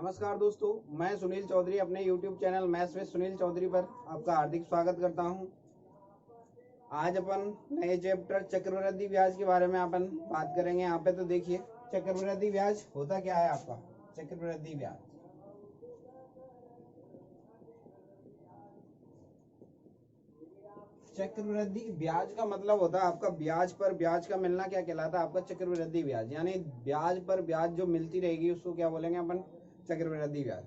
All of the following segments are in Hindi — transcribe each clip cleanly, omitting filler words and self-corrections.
नमस्कार दोस्तों, मैं सुनील चौधरी अपने YouTube channel maths with Sunil Chaudhary पर आपका हार्दिक स्वागत करता हूं। आज अपन नए चैप्टर चक्रवृद्धि ब्याज के बारे में अपन बात करेंगे। यहाँ पे तो देखिए चक्रवृद्धि ब्याज होता क्या है आपका। चक्रवृद्धि ब्याज चक्रवृद्धि ब्याज का मतलब होता है आपका ब्याज पर ब्याज का मिलना क्या कहलाता है आपका चक्रवृद्धि ब्याज, यानी ब्याज पर ब्याज जो मिलती रहेगी उसको क्या बोलेंगे अपन, चक्रवृद्धि ब्याज।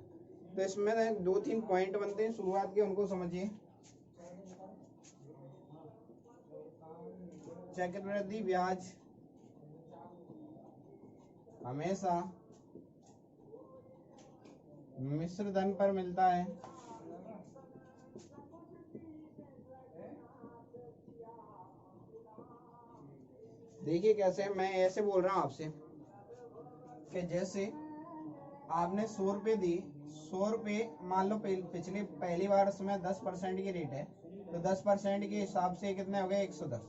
तो इसमें दो तीन पॉइंट बनते हैं शुरुआत के, उनको समझिए। चक्रवृद्धि ब्याज हमेशा मिश्र धन पर मिलता है। देखिए कैसे, मैं ऐसे बोल रहा हूं आपसे कि जैसे आपने 100 रुपये दी, 100 रुपये मान लो पिछले पहली बार उसमें 10% की रेट है, तो 10% के हिसाब से कितने हो गए 110।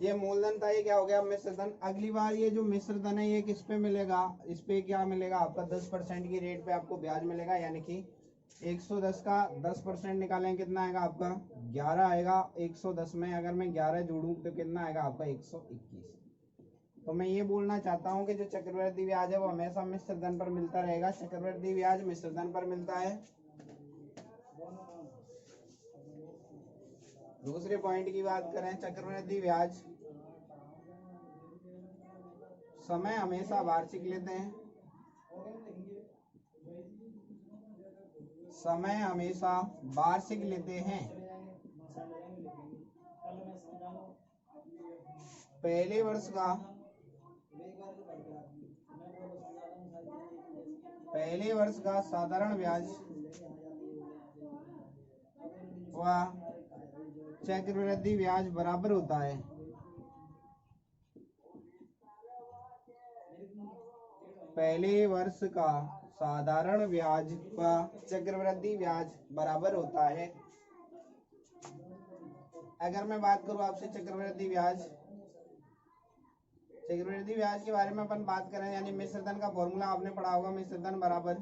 ये मूलधन था, ये क्या हो गया मिश्र धन। अगली बार ये जो मिश्र धन है ये किस पे मिलेगा, इस पे क्या मिलेगा आपका 10% की रेट पे आपको ब्याज मिलेगा, यानी कि 110 का 10% निकालें कितना आएगा आपका 11 आएगा। 110 में अगर मैं 11 जोड़ूं तो कितना आएगा आपका 121। तो मैं ये बोलना चाहता हूं कि जो चक्रवृद्धि ब्याज है वो हमेशा मिश्र धन पर मिलता रहेगा। चक्रवृद्धि ब्याज मिश्र धन पर मिलता है। दूसरे पॉइंट की बात करें, चक्रवृद्धि ब्याज समय हमेशा वार्षिक लेते हैं। समय हमेशा वार्षिक लेते हैं। पहले वर्ष का साधारण ब्याज व चक्रवृद्धि ब्याज बराबर होता है। पहले वर्ष का साधारण ब्याज व चक्रवृद्धि ब्याज बराबर होता है। अगर मैं बात करूं आपसे चक्रवृद्धि ब्याज के बारे में अपन बात करें, यानी मिश्र धन का फॉर्मूला आपने पढ़ा होगा। मिश्र धन बराबर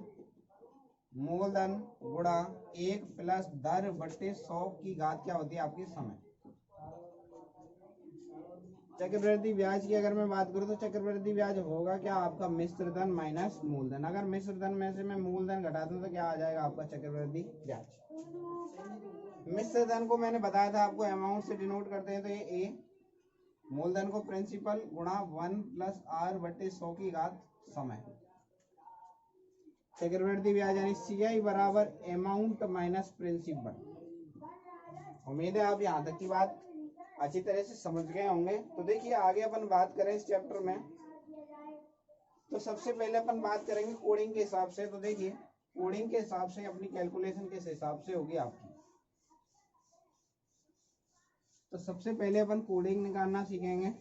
मूलधन गुणा 1 प्लस दर बटे 100 की घात क्या होती है आपकी समय। चक्रवृद्धि ब्याज की अगर मैं बात करूं तो चक्रवृद्धि ब्याज होगा क्या आपका मिश्र धन माइनस मूलधन। अगर मिश्र धन में से मैं मूलधन घटा दूं तो क्या आ जाएगा आपका चक्रवृद्धि ब्याज। मिश्र धन को मैंने बताया था आपको अमाउंट से डिनोट करते हैं, तो ये ए, मूलधन को प्रिंसिपल गुणा 1 प्लस आर बटे 100 की घात समय। चक्रवृद्धि ब्याज यानी CI बराबर अमाउंट माइनस प्रिंसिपल। उम्मीद है आप यहाँ तक की बात अच्छी तरह से समझ गए होंगे। तो देखिए आगे अपन बात करें इस चैप्टर में, तो सबसे पहले अपन बात करेंगे कोडिंग के हिसाब से। तो देखिए कोडिंग के हिसाब से अपनी कैलकुलेशन किस हिसाब से होगी आपकी। तो सबसे पहले अपन कोडिंग निकालना सीखेंगे।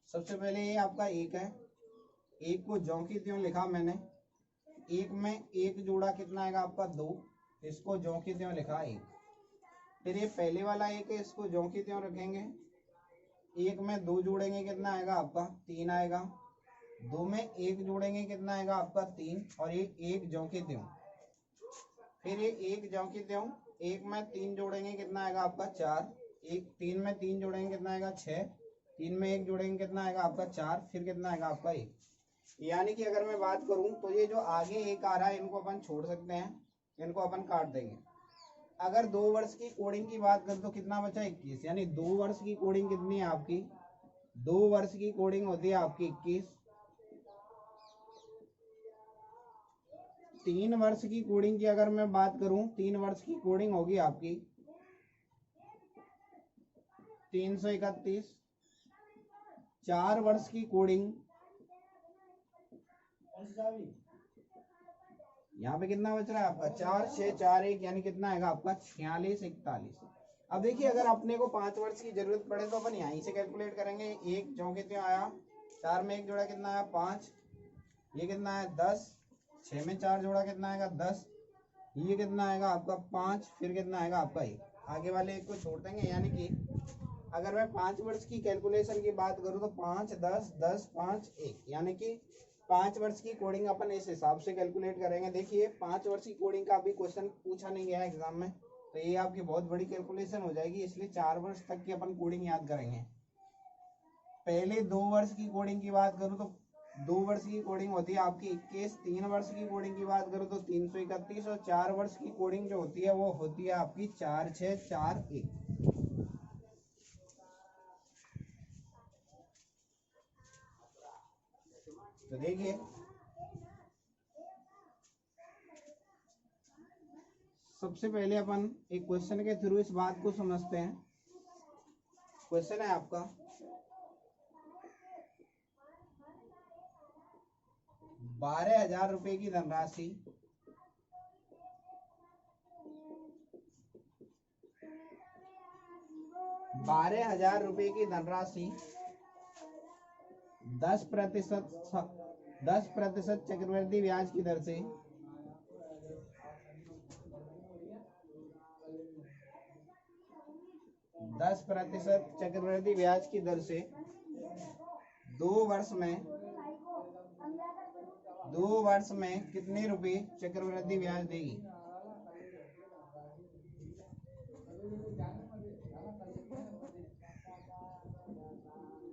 सबसे पहले ये आपका एक है, एक को ज्यों की त्यों लिखा मैंने। एक में एक जोड़ा कितना आएगा आपका 2, इसको ज्यों की त्यों लिखा 1। फिर ये पहले वाला एक है, इसको ज्यों की त्यों रखेंगे। एक में 2 जोड़ेंगे कितना आएगा आपका 3 आएगा। 2 में 1 जोड़ेंगे कितना आएगा आपका 3, और ये एक ज्यों की त्यों। फिर ये एक ज्यों की त्यों, एक में 3 जोड़ेंगे कितना आएगा आपका 4। एक 3 में 3 जोड़ेंगे कितना आएगा 6। 3 में 1 जोड़ेंगे कितना आएगा आपका 4। फिर कितना आएगा आपका 1। यानी कि अगर मैं बात करूं तो ये जो आगे एक आ रहा है इनको अपन छोड़ सकते हैं, इनको अपन काट देंगे। अगर 2 वर्ष की कोडिंग की बात करें तो कितना बचा 21, यानी 2 वर्ष की कोडिंग कितनी है आपकी, 2 वर्ष की कोडिंग होती है आपकी 21। 3 वर्ष की कोडिंग की अगर मैं बात करूं, 3 वर्ष की कोडिंग होगी आपकी 331। 4 वर्ष की कोडिंग, यहाँ पे कितना बच रहा है आपका 4 6 4 1, यानी कितना आएगा आपका 46 41। अब देखिए अगर अपने को 5 वर्ष की जरूरत पड़े तो अपन यहीं से कैलकुलेट करेंगे। एक ज्यों के त्यों आया, 4 में 1 जोड़ा कितना आया 5, ये कितना है 10। 6 में 4 जोड़ा कितना आएगा 10, ये कितना आएगा आपका 5। फिर कितना आएगा आपका 1। आगे वाले एक को छोड़ देंगे, यानी कि अगर मैं 5 वर्ष की कैलकुलेशन की बात करूं तो 5 10 10 5 1 यानी कि 5 वर्ष की कोडिंग अपन इस हिसाब से कैलकुलेट करेंगे। देखिए 5 वर्ष की कोडिंग का अभी क्वेश्चन पूछा नहीं गया एग्जाम में, तो ये आपकी बहुत बड़ी कैलकुलेशन हो जाएगी, इसलिए 4 वर्ष तक की अपन कोडिंग याद करेंगे। पहले 2 वर्ष की कोडिंग की बात करूं तो 2 वर्ष की कोडिंग होती है आपकी 21, 3 वर्ष की कोडिंग की बात करूं तो 331 और 4 वर्ष की कोडिंग जो होती है वो होती है आपकी 4 6 4 1। तो देखिए सबसे पहले अपन एक क्वेश्चन के थ्रू इस बात को समझते हैं। क्वेश्चन है आपका 12,000 रुपए की धनराशि 12,000 रुपए की धनराशि 10% चक्रवृद्धि ब्याज की दर से 10% चक्रवृद्धि ब्याज की दर से 2 वर्ष में कितने रुपए चक्रवृद्धि ब्याज देगी?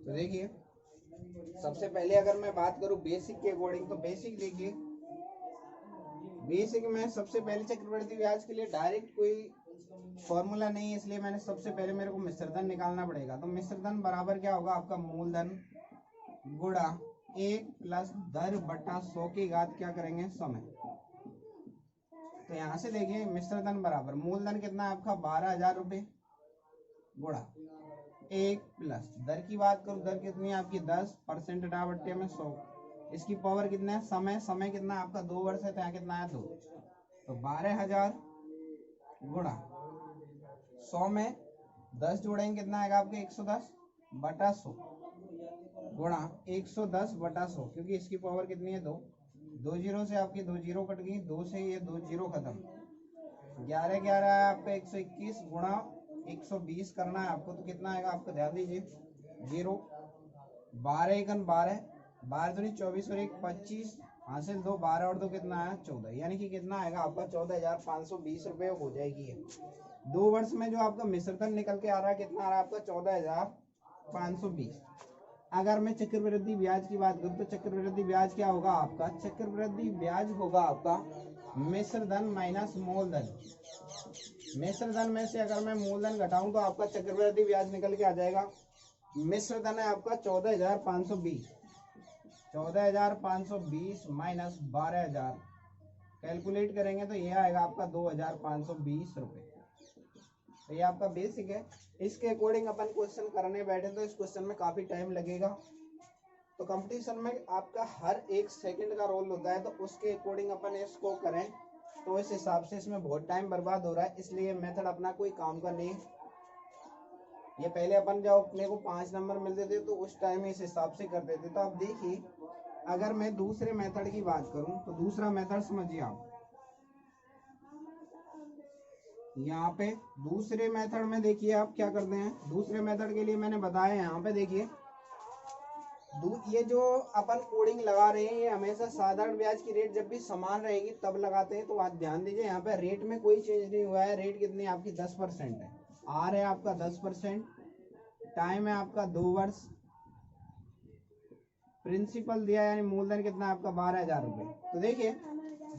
तो देखिए सबसे पहले अगर मैं बात करूं बेसिक के अकॉर्डिंग, तो बेसिक देखिए बेसिक में सबसे पहले चक्रवृद्धि ब्याज के लिए डायरेक्ट कोई फॉर्मूला नहीं है, इसलिए मैंने सबसे पहले मेरे को मिश्रधन निकालना पड़ेगा। तो मिश्रधन बराबर क्या होगा आपका मूलधन गुणा 1 प्लस दर बटा 100 की घात क्या करेंगे समय। तो यहाँ से देखिए मिश्रधन बराबर मूलधन कितना है आपका 12,000 रुपए गुणा 1 प्लस दर की बात करूं दर कितनी है आपकी 10% हटा बट्टे में 100, इसकी पावर कितना है समय, समय कितना है आपका 2 वर्ष है तो यहाँ कितना है 2, तो 12,000 गुणा 100 में 10 जोड़ेंगे कितना आएगा आपके 110 बटा 100 गुणा 110 बटा 100, क्योंकि इसकी पावर कितनी है 2, 2 जीरो से आपकी 2 जीरो कट गई, 2 से ये 2 जीरो खत्म, 11 11 है आपका 121 गुणा 120 करना है आपको, तो कितना आएगा आपको ध्यान दीजिए 0, 12 एकन 12 12 दूनी 24 और 1 25 हासिल 2 12 और 2 कितना है 14, यानी कि कितना आएगा आपका 14,520 रुपये हो जाएगी है। 2 वर्ष में जो आपका मिश्रधन निकल के आ रहा है कितना आ रहा है आपका 14,520। अगर मैं चक्रवृद्धि ब्याज की बात करूं तो चक्रवृद्धि ब्याज क्या होगा आपका, चक्रवृद्धि ब्याज होगा आपका मिश्रधन माइनस मूलधन। मिश्रधन में से अगर मैं मूलधन घटाऊं तो आपका चक्रवृद्धि ब्याज निकल के आ जाएगा। मिश्रधन है आपका 14,520, 14,520 माइनस 12,000 कैलकुलेट करेंगे तो ये आएगा आपका 2,520 रुपये। तो ये आपका बेसिक है, इसके अकॉर्डिंग अपन क्वेश्चन करने बैठे तो इस क्वेश्चन में काफी टाइम लगेगा। तो कंपटीशन में आपका हर एक सेकंड का रोल होता है, तो उसके अकॉर्डिंग अपन इसको करें तो इस हिसाब से इसमें बहुत टाइम बर्बाद हो रहा है, इसलिए मेथड अपना कोई काम का नहीं। ये पहले अपन जब अपने को 5 नंबर मिलते थे तो उस टाइम इस हिसाब से करते थे। तो अब देखिए अगर मैं दूसरे मेथड की बात करूं तो दूसरा मेथड समझिए आप, यहाँ पे दूसरे मेथड में देखिए आप क्या करते हैं। दूसरे मेथड के लिए मैंने बताया यहाँ पे देखिए ये जो अपन कोडिंग लगा रहे हैं ये हमेशा साधारण ब्याज की रेट जब भी समान रहेगी तब लगाते हैं। तो आप ध्यान दीजिए यहाँ पे रेट में कोई चेंज नहीं हुआ है, रेट कितनी है आपकी 10% है, आर है आपका 10%, टाइम है आपका 2 वर्ष, प्रिंसिपल दिया यानी मूलधन कितना है आपका 12,000 रुपये। तो देखिए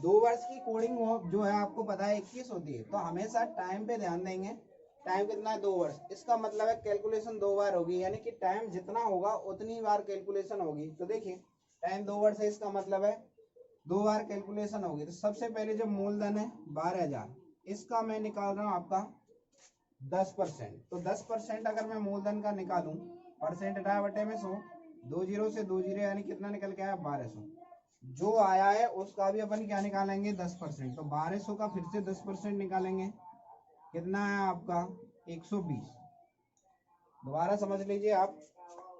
2 वर्ष की कोडिंग जो है आपको पता है 21 होती है, तो हमेशा टाइम पे ध्यान देंगे। टाइम कितना है 2 वर्ष, इसका मतलब है कैलकुलेशन 2 बार होगी, यानी कि टाइम जितना होगा उतनी बार कैलकुलेशन होगी। तो देखिए टाइम 2 वर्ष है, इसका मतलब है 2 बार कैलकुलेशन होगी। तो सबसे पहले जो मूलधन है 12,000, इसका मैं निकाल रहा हूँ आपका 10%। तो 10% अगर मैं मूलधन का निकालूं, परसेंट हटाया बटे में 100, 2 जीरो से 2 जीरो यानी कितना निकल के आया 1200। जो आया है उसका भी अपन क्या निकालेंगे 10%, तो 1200 का फिर से 10% निकालेंगे, कितना है आपका 120। दोबारा समझ लीजिए आप,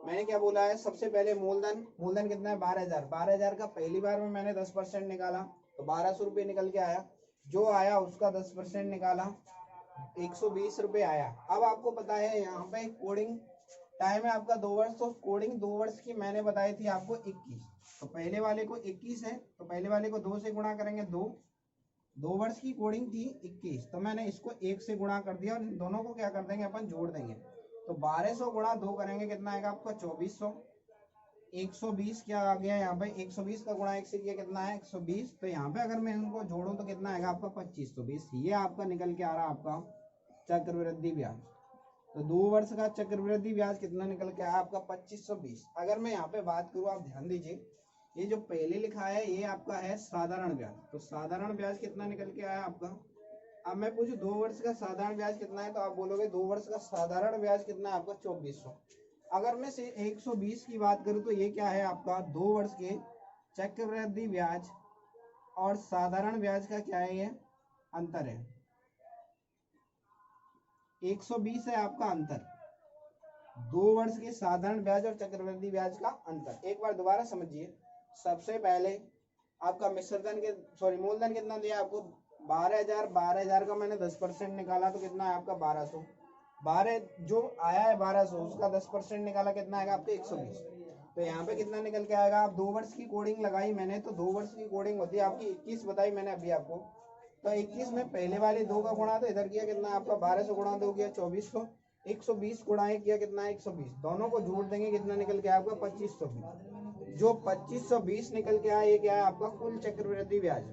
मैंने क्या बोला है, सबसे पहले मूलधन, मूलधन कितना है 12,000, 12,000 का पहली बार में मैंने 10% निकाला तो 1200 रुपये निकल के आया, जो आया उसका 10% निकाला, 120 रुपये आया। अब आपको पता है यहाँ पे कोडिंग टाइम है आपका 2 वर्ष, तो कोडिंग 2 वर्ष की मैंने बताई थी आपको 21, तो पहले वाले को 21 है तो पहले वाले को 2 से गुणा करेंगे, 2 वर्ष की कोडिंग थी 21, तो मैंने इसको 1 से गुणा कर दिया और इन दोनों को क्या कर देंगे अपन जोड़ देंगे, तो 1200 गुणा 2 करेंगे कितना आएगा आपका 2400। 120 क्या आ गया यहाँ पे, 120 का गुणा 1 से किया कितना है 120, तो यहाँ पे अगर मैं इनको जोड़ूं तो कितना आएगा आपका 2520। ये आपका निकल के आ रहा है आपका चक्रवृद्धि ब्याज। तो 2 वर्ष का चक्रवृद्धि ब्याज कितना निकल के आया आपका 2520। अगर मैं यहाँ पे बात करूँ, आप ध्यान दीजिए, ये जो पहले लिखा है ये आपका है साधारण ब्याज, तो साधारण ब्याज कितना निकल के आया आपका। अब मैं पूछूं 2 वर्ष का साधारण ब्याज कितना है, तो आप बोलोगे 2 वर्ष का साधारण ब्याज कितना है आपका 2400। अगर मैं से 120 की बात करूं तो ये क्या है आपका 2 वर्ष के चक्रवृद्धि ब्याज और साधारण ब्याज का क्या है, ये अंतर है, 120 है आपका अंतर, 2 वर्ष के साधारण ब्याज और चक्रवृद्धि ब्याज का अंतर। एक बार दोबारा समझिए, सबसे पहले आपका मिश्रधन के मूलधन कितना दिया आपको 12,000 का मैंने 10% निकाला तो कितना है आपका 1200, 12 जो आया है 1200 उसका 10% निकाला कितना आएगा आपके 120। तो यहाँ पे कितना निकल के आएगा, आप 2 वर्ष की कोडिंग लगाई मैंने, तो 2 वर्ष की कोडिंग होती है आपकी 21 बताई मैंने अभी आपको, तो 21 में पहले वाले 2 का गुणा तो इधर किया कितना आपका 1200 गुणा 2 किया 2400, 120 गुणा 1 किया कितना है 120, दोनों को जोड़ देंगे कितना निकल के आपका 2520। जो 2520 निकल के आया ये क्या है आपका कुल चक्रवृद्धि ब्याज।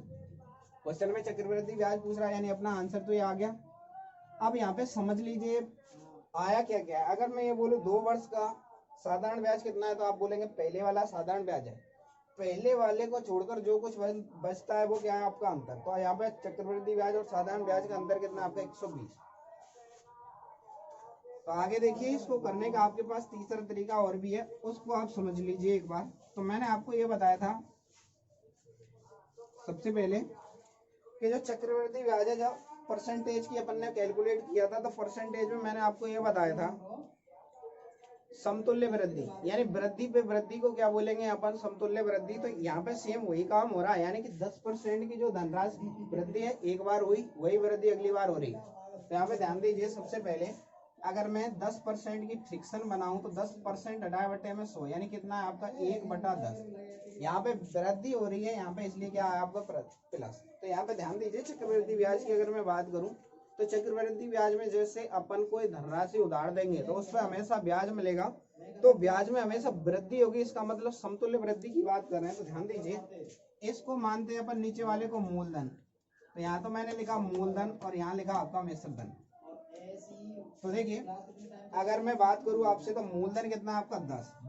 क्वेश्चन में चक्रवृद्धि ब्याज पूछ रहा है यानी अपना आंसर तो ये आ गया। अब यहाँ पे समझ लीजिए आया क्या क्या है। अगर मैं ये बोलूँ 2 वर्ष का साधारण ब्याज कितना है, तो आप बोलेंगे पहले वाला साधारण ब्याज है, पहले वाले को छोड़कर जो कुछ बचता है वो क्या है आपका अंतर। तो यहाँ पे चक्रवृद्धि ब्याज और साधारण ब्याज का अंतर कितना आपका 120। तो आगे देखिए, इसको करने का आपके पास तीसरा तरीका और भी है, उसको आप समझ लीजिए एक बार। तो मैंने आपको ये बताया था सबसे पहले कि जो चक्रवृद्धि ब्याज है, जब परसेंटेज की अपन ने कैलकुलेट किया था, तो परसेंटेज में मैंने आपको ये बताया था समतुल्य वृद्धि, यानी वृद्धि पे वृद्धि को क्या बोलेंगे अपन समतुल्य वृद्धि। तो यहाँ पे सेम वही काम हो रहा है, यानी कि 10% की जो धनराशि वृद्धि है एक बार हुई, वही वृद्धि अगली बार हो रही। तो यहाँ पे ध्यान दीजिए, सबसे पहले अगर मैं 10% की फ्रिक्शन बनाऊं तो 10% हटाए बटे में 100, यानी कितना है आपका 1/10। यहाँ पे वृद्धि हो रही है यहाँ पे, इसलिए क्या है आपका प्लस। तो यहाँ पे ध्यान दीजिए, चक्रवृद्धि ब्याज की अगर मैं बात करूं तो चक्रवृद्धि ब्याज में जैसे अपन कोई धनराशि उधार देंगे तो उस पर हमेशा ब्याज मिलेगा, तो ब्याज में हमेशा वृद्धि होगी, इसका मतलब समतुल्य वृद्धि की बात कर रहे हैं। तो ध्यान दीजिए, इसको मानते हैं अपन नीचे वाले को मूलधन, तो यहाँ तो मैंने लिखा मूलधन और यहाँ लिखा आपका मिश्रधन। तो देखिए अगर मैं बात करूं आपसे, तो मूलधन कितना आपका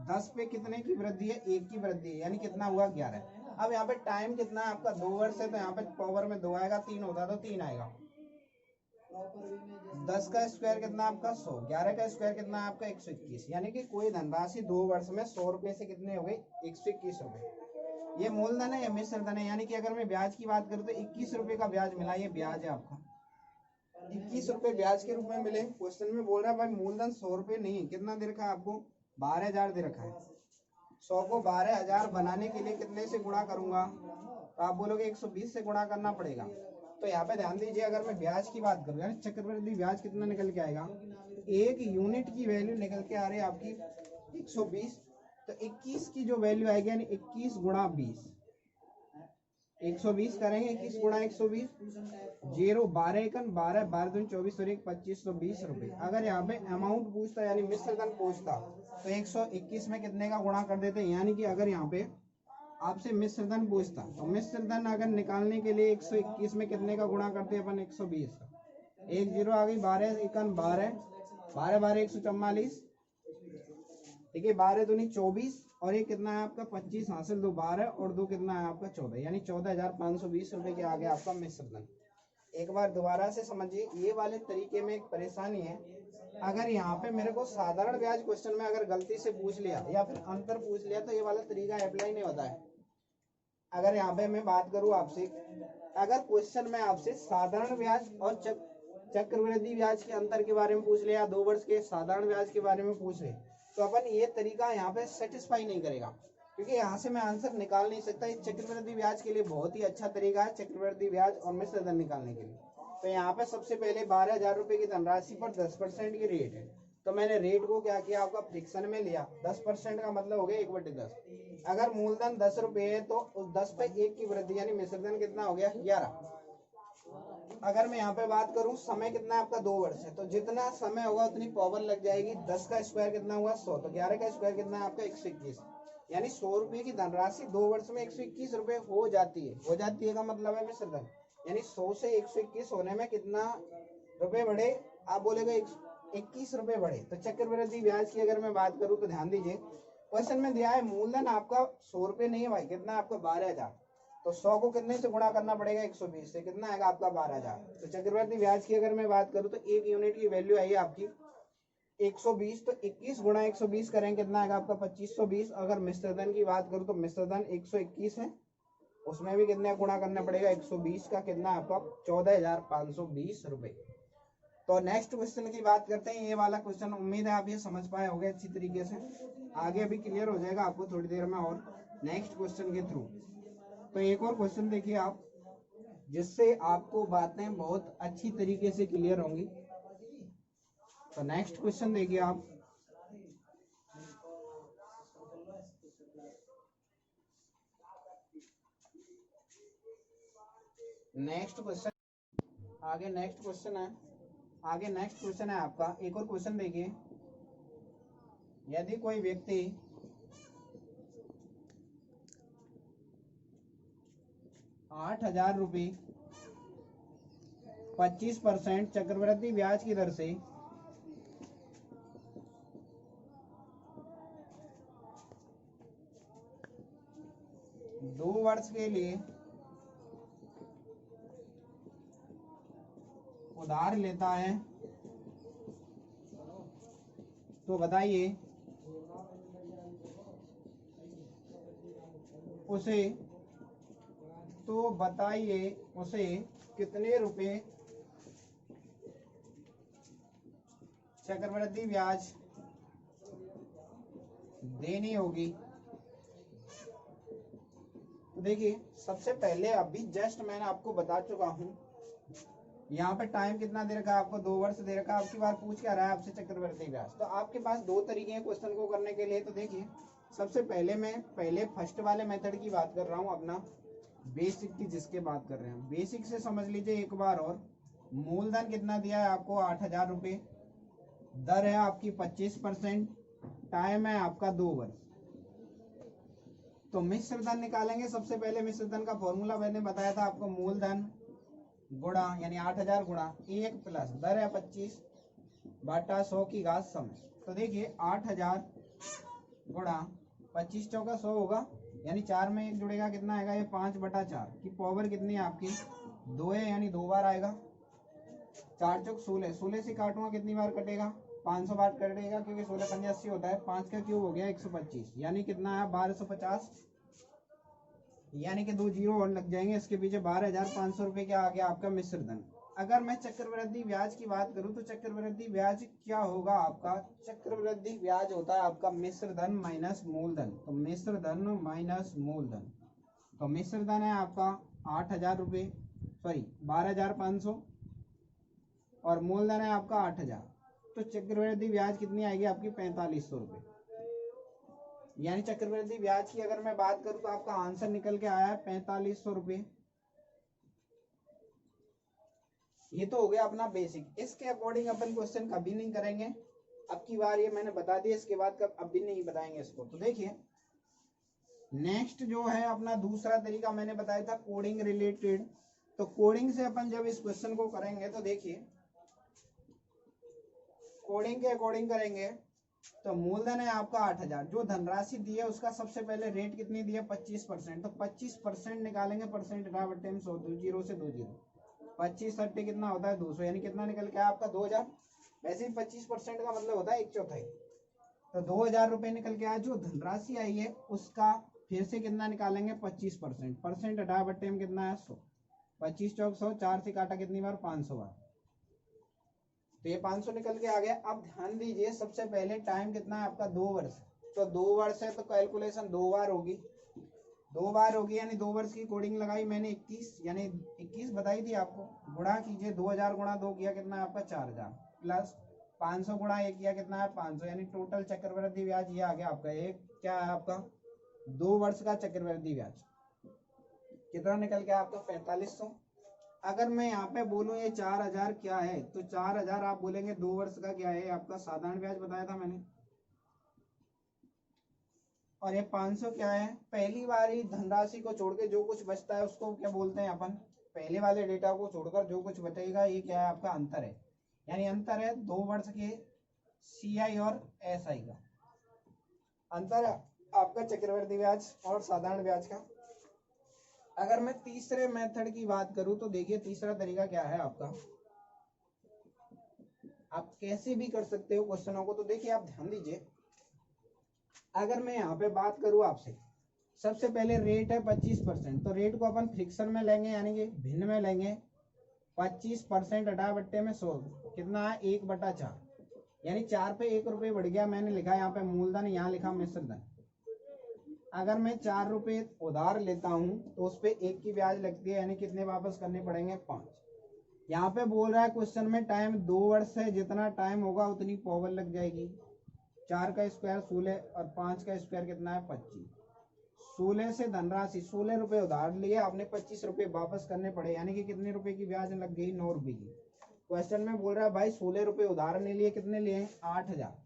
10 पे कितने की वृद्धि है 1 की वृद्धि है, यानी कितना हुआ 11। अब यहाँ पे टाइम कितना है आपका 2 वर्ष है, तो यहाँ पे पावर में 2 आएगा, 3 होता तो 3 आएगा। 10 का स्क्वायर कितना आपका 100, 11 का स्क्वायर कितना है आपका 121, यानी कि कोई धनराशि 2 वर्ष में 100 रुपए से कितने हो गए 121 रुपए। ये मूलधन है या मिश्रधन है, यानी कि अगर मैं ब्याज की बात करूँ तो 21 रुपए का ब्याज मिला, ये ब्याज है आपका 21 रुपए ब्याज के रूप में मिले। क्वेश्चन में बोल रहा है भाई मूलधन 100 रुपए नहीं, कितना दे रखा है आपको 12,000 दे रखा है। 100 को 12,000 बनाने के लिए कितने से गुणा करूंगा, तो आप बोलोगे 120 से गुणा करना पड़ेगा। तो यहाँ पे ध्यान दीजिए, अगर मैं ब्याज की बात करूँ यानी चक्रवृद्धि ब्याज कितना निकल के आएगा, 1 यूनिट की वैल्यू निकल के आ रही है आपकी 120, तो 21 की जो वैल्यू आएगी यानी 21 गुणा 20, 120 करेंगे 21 गुणा 120, 0 12 एकन 12 12 दूनी 24 और 1 2520 रुपए। अगर यहाँ पे अमाउंट पूछता यानी मिश्रधन पूछता तो 121 में कितने का गुणा कर देते, यानी कि अगर यहाँ पे आपसे मिश्रधन पूछता तो मिश्रधन अगर निकालने के लिए 121 में कितने का गुणा करते अपन 120 का, 1 0 आ गई, 12 एकन 12 12 12 144, ठीक है, 12 दूनी 24 और ये कितना है आपका 25 हासिल 2 12 और 2 कितना है आपका 14, यानी 14,520 रुपए के आगे आपका मिश्रधन। एक बार दोबारा से समझिए, ये वाले तरीके में एक परेशानी है, अगर यहाँ पे मेरे को साधारण ब्याज क्वेश्चन में अगर गलती से पूछ लिया या फिर अंतर पूछ लिया तो ये वाला तरीका अप्लाई नहीं होता है। अगर यहाँ पे मैं बात करूँ आपसे, अगर क्वेश्चन में आपसे साधारण ब्याज और चक्रवृद्धि ब्याज के अंतर के बारे में पूछ लिया, 2 वर्ष के साधारण ब्याज के बारे में पूछ ले, तो अपन ये तरीका यहाँ पे सेटिस्फाई नहीं करेगा, क्योंकि यहाँ से मैं आंसर निकाल नहीं सकता। इस चक्रवृद्धि ब्याज के लिए बहुत ही अच्छा तरीका है चक्रवृद्धि ब्याज और मिश्रधन निकालने के लिए। तो यहाँ पे सबसे पहले 12,000 रुपए की धनराशि पर 10% की रेट है, तो मैंने रेट को क्या किया, आपका फ्रिक्शन में लिया। 10% का मतलब हो गया 1/10। अगर मूलधन 10 रुपए है तो उस 10 पे 1 की वृद्धि यानी मिश्रधन कितना हो गया, 11। अगर मैं यहाँ पे बात करूं समय कितना है आपका, 2 वर्ष है, तो जितना समय होगा उतनी पावर लग जाएगी। 10 का स्क्वायर कितना हुआ, 100, तो 11 का स्क्वायर कितना है आपका, 121। यानी 100 रुपए की धनराशि 2 वर्ष में 121 रुपए हो जाती है। हो जाती है का मतलब है मिश्रधन, यानी 100 से 121 होने में कितना रुपए बढ़े, आप बोलेगा 21 रुपए बढ़े। तो चक्रवृद्धि ब्याज की अगर मैं बात करूं तो ध्यान दीजिए, क्वेश्चन में दिया है मूलधन आपका 100 रुपए नहीं है भाई, कितना आपका 12,000, तो 100 को कितने से गुणा करना पड़ेगा, 120 से, कितना आएगा आपका 12,000। तो चक्रवृद्धि ब्याज की अगर मैं बात करूं तो 1 यूनिट की वैल्यू आई है आपकी 120, तो 21 गुणा 120 करेंगे कितना आएगा आपका 2520। अगर मिश्रधन की बात करूं तो मिश्रधन 121 है, उसमें भी कितने गुणा करना पड़ेगा 120 का, कितना आपका 14,520 रुपए। तो नेक्स्ट क्वेश्चन की बात करते हैं। ये वाला क्वेश्चन उम्मीद है आप ये समझ पाए होंगे अच्छी तरीके से, आगे अभी क्लियर हो जाएगा आपको थोड़ी देर में और नेक्स्ट क्वेश्चन के थ्रू। तो एक और क्वेश्चन देखिए आप, जिससे आपको बातें बहुत अच्छी तरीके से क्लियर होंगी। तो नेक्स्ट क्वेश्चन देखिए आप, नेक्स्ट क्वेश्चन आगे नेक्स्ट क्वेश्चन है, आगे नेक्स्ट क्वेश्चन है आपका। एक और क्वेश्चन देखिए, यदि कोई व्यक्ति 8,000 रुपये 25% चक्रवृद्धि ब्याज की दर से 2 वर्ष के लिए उधार लेता है, तो बताइए उसे कितने रुपए चक्रवृद्धि ब्याज देनी होगी। तो देखिए सबसे पहले अभी जस्ट मैंने आपको बता चुका हूं, यहाँ पे टाइम कितना दे रखा है आपको, 2 वर्ष दे रखा है। आपकी बार पूछ क्या रहा है आपसे चक्रवृद्धि ब्याज, तो आपके पास 2 तरीके हैं क्वेश्चन को करने के लिए। तो देखिए सबसे पहले मैं फर्स्ट वाले मेथड की बात कर रहा हूँ, अपना बेसिक की जिसके बात कर रहे हैं, बेसिक से समझ लीजिए एक बार और। मूलधन कितना दिया है आपको, 8,000 रुपये, दर है आपकी 25%, टाइम है आपका 2 वर्ष। तो मिश्रधन निकालेंगे। सबसे पहले मिश्रधन का फॉर्मूला मैंने बताया था आपको, मूलधन गुणा यानी 8,000 गुणा 1 प्लस दर है 25 बटा 100 की घात समय। तो देखिए 8,000 गुणा 25 चौका 100 होगा, यानी 4 में 1 जुड़ेगा, कितना आएगा ये 5/4 की पावर कितनी है आपकी 2 है, यानी 2 बार आएगा। 4 चौक 16, 16 से काटूंगा कितनी बार कटेगा, 500 बार कटेगा, क्योंकि 16 पंजे 80 होता है। 5 का क्यूब हो गया 125, यानी कितना है 1250, यानी कि 2 जीरो और लग जाएंगे इसके पीछे। 12,500 रुपए क्या आ गया आपका मिश्रधन। अगर मैं चक्रवृद्धि ब्याज की बात करूं तो चक्रवृद्धि ब्याज क्या होगा आपका, चक्रवृद्धि ब्याज होता है आपका मिश्रधन माइनस मूलधन। तो मिश्रधन माइनस मूलधन, तो मिश्रधन है आपका 8,000 रुपये, सॉरी 12,500, और मूलधन है आपका 8,000। तो चक्रवृद्धि ब्याज कितनी आएगी आपकी 4,500 रुपये। यानी चक्रवृद्धि ब्याज की अगर मैं बात करूं तो आपका आंसर निकल के आया है 4,500 रुपये। ये तो हो गया अपना बेसिक। इसके अकॉर्डिंग अपन क्वेश्चन कभी नहीं करेंगे, अब की बार ये मैंने बता दिया, इसके बाद कब अभी नहीं बताएंगे इसको। तो देखिए नेक्स्ट जो है अपना दूसरा तरीका मैंने बताया था कोडिंग रिलेटेड। तो कोडिंग से अपन जब इस क्वेश्चन को करेंगे तो देखिए कोडिंग के अकॉर्डिंग करेंगे। तो मूलधन है आपका 8,000, जो धनराशि दी है उसका सबसे पहले रेट कितनी दी है 25%, तो 25% निकालेंगे, परसेंट हटा बटे 100, 2 जीरो से 2 जीरो, 25 सट्टे कितना होता है 200, यानी कितना निकल के आया आपका 2,000। वैसे ही 25% का मतलब होता है 1/4, तो 2,000 रुपये निकल के आया। जो धनराशि आई है उसका फिर से कितना निकालेंगे 25%, परसेंट हटा बट्टे में कितना है 100, 25 चौक 100, 4 से काटा कितनी बार 500 बार, तो ये 500 निकल के आ गया। अब ध्यान दीजिए सबसे पहले टाइम कितना है आपका 2 वर्ष, तो 2 वर्ष है तो कैलकुलेशन 2 बार होगी। 2 बार हो गई, यानी 2 वर्ष की कोडिंग लगाई मैंने 21, यानी 21 बताई थी आपको। गुणा कीजिए, 2000 गुणा 2 किया कितना है आपका 4000, प्लस 500 गुणा 1 किया कितना है 500, यानी टोटल चक्रवृद्धि ब्याज ये आ गया आपका एक क्या है आपका 2 वर्ष का चक्रवृद्धि ब्याज कितना निकल गया आपका 4500। अगर मैं यहाँ पे बोलूँ ये 4000 क्या है, तो 4000 आप बोलेंगे 2 वर्ष का क्या है आपका साधारण ब्याज बताया था मैंने, और ये 500 क्या है पहली बारी धनराशि को छोड़ के जो कुछ बचता है उसको क्या बोलते हैं अपन, पहले वाले डेटा को छोड़कर जो कुछ बचेगा ये क्या है आपका अंतर है, यानी अंतर है 2 वर्ष के CI और SI का अंतर है आपका चक्रवृद्धि ब्याज और साधारण ब्याज का। अगर मैं तीसरे मेथड की बात करूं तो देखिए तीसरा तरीका क्या है आपका, आप कैसे भी कर सकते हो क्वेश्चनों को, तो देखिए आप ध्यान दीजिए। अगर मैं यहाँ पे बात करूं आपसे, सबसे पहले रेट है 25%, तो रेट को अपन फ्रिक्शन में लेंगे यानी कि भिन्न में लेंगे। 25% अटा बट्टे में 100 कितना है 1/4, यानी 4 पे 1 रुपये बढ़ गया। मैंने लिखा यहाँ पे मूलधन, यहाँ लिखा मिश्र धन। अगर मैं 4 रुपये उधार लेता हूँ तो उस पर 1 की ब्याज लगती है, यानी कितने वापस करने पड़ेंगे 5। यहाँ पे बोल रहा है क्वेश्चन में टाइम 2 वर्ष है, जितना टाइम होगा उतनी पावर लग जाएगी। 4 का स्क्वायर 16 और 5 का स्क्वायर कितना है 25। 16 से धनराशि 16 रुपये उधार लिए आपने 25 रुपये वापस करने पड़े, यानी कि कितने रुपए की ब्याज लग गई 9 रुपये की। क्वेश्चन में बोल रहा है भाई 16 रुपये उधार ने लिए, कितने लिए 8000,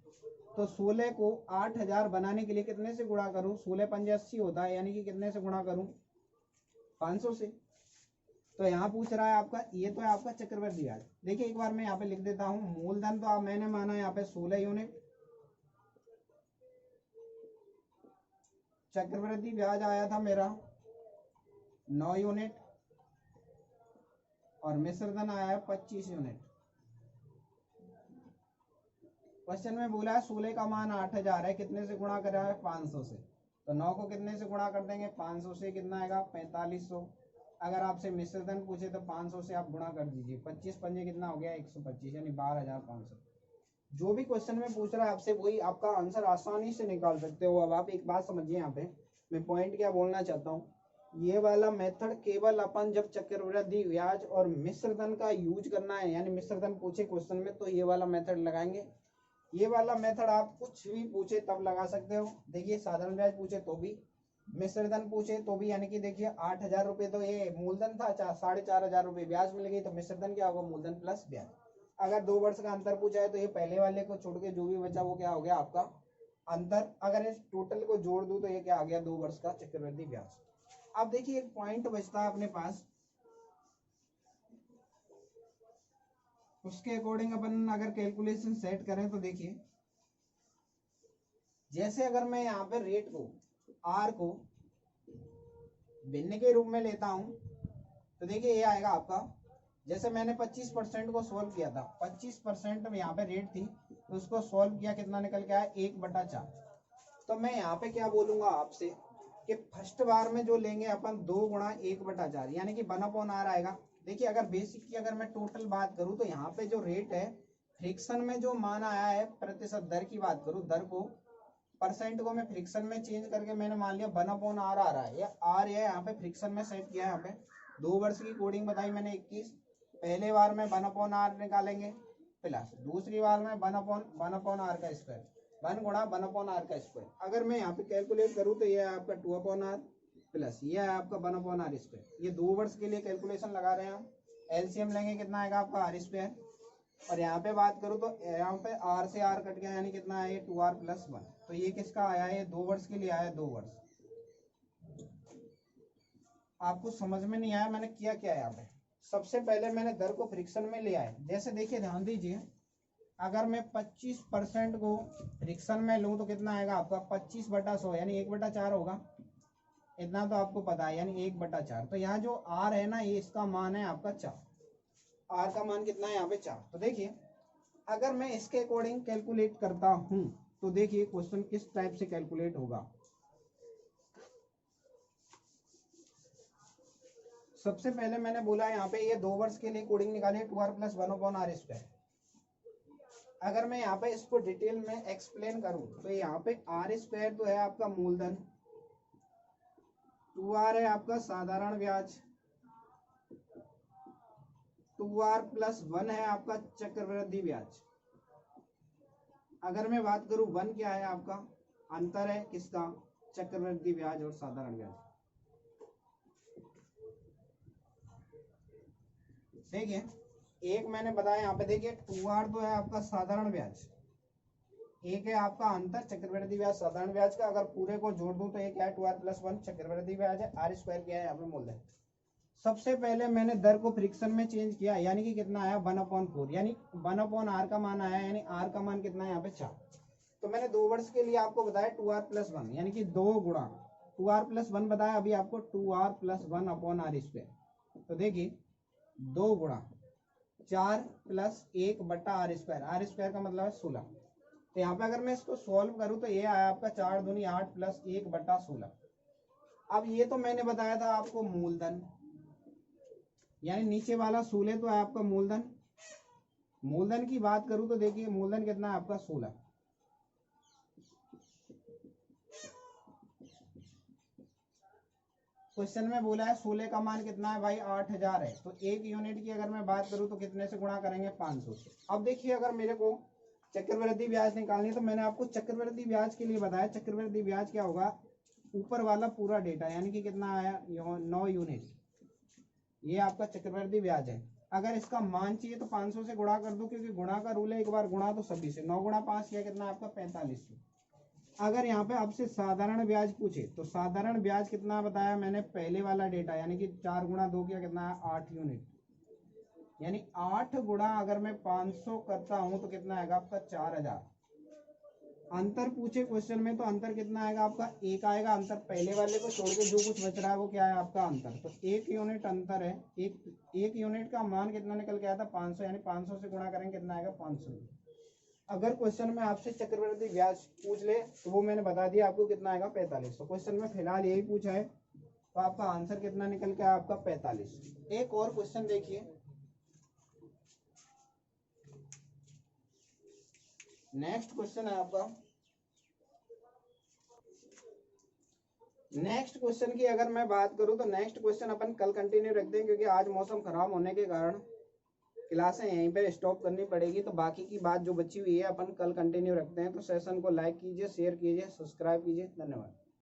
तो 16 को 8000 बनाने के लिए कितने से गुणा करूं, 16 पंजे 80 होता है, यानी कि कितने से गुणा करूं 500 से। तो यहाँ पूछ रहा है आपका, ये तो है आपका चक्रवृद्धि ब्याज। देखिए एक बार मैं यहाँ पे लिख देता हूँ, मूलधन तो आप मैंने माना यहाँ पे 16 यूनिट, चक्रवृद्धि ब्याज आया था मेरा 9 यूनिट, और मिश्रधन आया है 25 यूनिट। क्वेश्चन में बोला है 16 का मान 8000 है, कितने से गुणा करा है 500 से, तो 9 को कितने से गुणा कर देंगे 500 से, कितना आएगा 4500। अगर आपसे मिश्रधन पूछे तो 500 से आप गुणा कर दीजिए, 25 पंजे कितना हो गया 125, यानी 12500। जो भी क्वेश्चन में पूछ रहा है आपसे वही आपका आंसर आसानी से निकाल सकते हो। अब आप एक बात समझिए, यहाँ पे मैं पॉइंट क्या बोलना चाहता हूँ, ये वाला मेथड केवल अपन जब चक्रवृद्धि ब्याज और मिश्रधन का यूज करना है, यानी मिश्रधन पूछे क्वेश्चन में तो ये वाला मेथड लगाएंगे। ये वाला मेथड आप कुछ भी पूछे तब लगा सकते हो। देखिए साधारण ब्याज पूछे तो भी, मिश्रधन पूछे तो भी, यानी कि देखिए 8000 रुपये तो ये मूलधन था, 4500 रुपये ब्याज मिल गई, तो मिश्रधन क्या होगा मूलधन प्लस ब्याज। अगर 2 वर्ष का अंतर पूछा है तो ये पहले वाले को छोड़ के जो भी बचा वो क्या हो गया आपका अंतर। अगर इस टोटल को जोड़ दूं तो ये क्या आ गया 2 वर्ष का चक्रवृद्धि ब्याज। अब देखिए एक पॉइंट बचता है अपने पास, उसके अकॉर्डिंग अपन अगर कैलकुलेशन सेट करें तो देखिए, जैसे अगर मैं यहाँ पे रेट को आर को भिन्न के रूप में लेता हूं तो देखिए ये आएगा आपका, जैसे मैंने 25% को सोल्व किया था, 25% में यहाँ पे रेट थी तो उसको सोल्व किया, कितना निकल के आया 1/4। तो मैं यहाँ पे क्या बोलूंगा आपसे कि फर्स्ट बार में जो लेंगे अपन 2 गुणा 1/4, यानी कि 1/r आएगा। देखिए अगर बेसिक की अगर मैं टोटल बात करूं तो यहाँ पे जो रेट है फ्रिक्शन में जो मान आया है प्रतिशत दर की बात करूं, दर को परसेंट को मैं फ्रिक्शन में चेंज करके मैंने मान लिया 1/r आ रहा है, या आर है यहाँ पे फ्रिक्शन में सेट किया है। यहाँ पे 2 वर्ष की कोडिंग बताई मैंने 21, पहले बार में 1/r निकालेंगे, प्लस दूसरी बार में 1/r का स्क्वायर, 1 गुणा 1/r का स्क्वायर। अगर मैं यहाँ पे कैलकुलेट करूँ तो ये है आपका 2/r प्लस ये है आपका 1/r स्क्वायर। ये 2 वर्ष के लिए कैलकुलेशन लगा रहे हैं हम। एलसीएम लेंगे कितना आएगा आपका r स्क्वायर, और यहाँ पे बात करूँ तो यहाँ पे r से r कट गया, यानी कितना है 2r + 1। तो ये किसका आया है, 2 वर्ष के लिए आया है, 2 वर्ष। आपको समझ में नहीं आया मैंने किया क्या है यहाँ पे, सबसे पहले मैंने दर को फ्रिक्शन में लिया है। जैसे देखिए ध्यान दीजिए, अगर मैं 25% को फ्रिक्शन में लूं तो कितना आएगा आपका 25/100, यानी 1/4 होगा, इतना तो आपको पता है, यानी 1/4। तो यहाँ जो r है ना, ये इसका मान है आपका 4, r का मान कितना है यहाँ पे 4। तो देखिए अगर मैं इसके अकॉर्डिंग कैलकुलेट करता हूं तो देखिए क्वेश्चन किस टाइप से कैलकुलेट होगा। सबसे पहले मैंने बोला यहाँ पे ये 2 वर्ष के लिए कोडिंग निकाली 2r + 1/r स्क्वायर। अगर मैं यहाँ पे इसको डिटेल में एक्सप्लेन करूं तो यहाँ पे r स्क्वायर तो है आपका मूलधन, 2r है आपका साधारण ब्याज, 2r+1 है आपका चक्रवृद्धि ब्याज। अगर मैं बात करूं 1 क्या है आपका अंतर है किसका, चक्रवृद्धि ब्याज और साधारण ब्याज। देखिए एक मैंने बताया यहाँ पे, देखिए 2r तो है आपका साधारण ब्याज, एक है आपका अंतर चक्रवृद्धि ब्याज साधारण ब्याज का। अगर पूरे को जोड़ दूं तो एक है 2r+1 चक्रवृद्धि ब्याज है, r² क्या है यहाँ पे मूलधन। सबसे पहले मैंने दर को फ्रिक्शन में चेंज किया, यानी कि कितना आया 1/4, यानी 1/r का मान आया, यानी r का मान कितना है यहाँ पे 4। तो मैंने 2 वर्ष के लिए आपको बताया 2r+1 यानी कि 2 गुणा 2r+1 बताया अभी आपको 2r+1/r²। तो देखिए 2 गुणा 4+1/r², r² का मतलब है 16। तो यहाँ पे अगर मैं इसको सॉल्व करूँ तो ये आया आपका 4 दूनी 8 +1/16। अब ये तो मैंने बताया था आपको मूलधन, यानी नीचे वाला 16 तो है आपका मूलधन। मूलधन की बात करूं तो देखिए मूलधन कितना है आपका 16। क्वेश्चन में बोला है 16 का मान कितना है भाई 8000 है, तो एक यूनिट की अगर मैं बात करूं तो कितने से गुणा करेंगे 500 से। अब देखिए अगर मेरे को चक्रवृद्धि ब्याज निकालनी है तो मैंने आपको चक्रवृद्धि ब्याज के लिए बताया, चक्रवृद्धि ब्याज क्या होगा, ऊपर वाला पूरा डेटा, यानी कि कितना आया 9 यूनिट, ये आपका चक्रवृद्धि ब्याज है। अगर इसका मान चाहिए तो 500 से गुणा कर दो, क्योंकि गुणा का रूल है, एक बार गुणा तो सभी से। 9 गुणा 5 किया कितना आपका 45। अगर यहाँ पे आपसे साधारण ब्याज पूछे तो साधारण ब्याज कितना बताया मैंने, पहले वाला डेटा, यानी कि 4 गुणा 2 किया कितना है 8 यूनिट, यानी 8 गुणा अगर मैं 500 करता हूं तो कितना आएगा आपका 4000। अंतर पूछे क्वेश्चन में तो अंतर कितना आएगा आपका 1 आएगा अंतर, पहले वाले को छोड़ के जो कुछ बच रहा है वो क्या है आपका अंतर। तो 1 यूनिट अंतर है, एक यूनिट का मान कितना निकल के आया था 500, यानी 500 से गुणा करेंगे कितना आएगा 500। अगर क्वेश्चन में आपसे चक्रवृद्धि ब्याज पूछ ले तो वो मैंने बता दिया आपको कितना आएगा 45। तो क्वेश्चन में फिलहाल यही पूछा है, तो आपका आंसर कितना निकल के आया आपका 45। एक और क्वेश्चन देखिए, नेक्स्ट क्वेश्चन है आपका, नेक्स्ट क्वेश्चन की अगर मैं बात करूं तो नेक्स्ट क्वेश्चन अपन कल कंटिन्यू रखते हैं, क्योंकि आज मौसम खराब होने के कारण क्लासें यहीं पे स्टॉप करनी पड़ेगी। तो बाकी की बात जो बची हुई है अपन कल कंटिन्यू रखते हैं। तो सेशन को लाइक कीजिए, शेयर कीजिए, सब्सक्राइब कीजिए। धन्यवाद।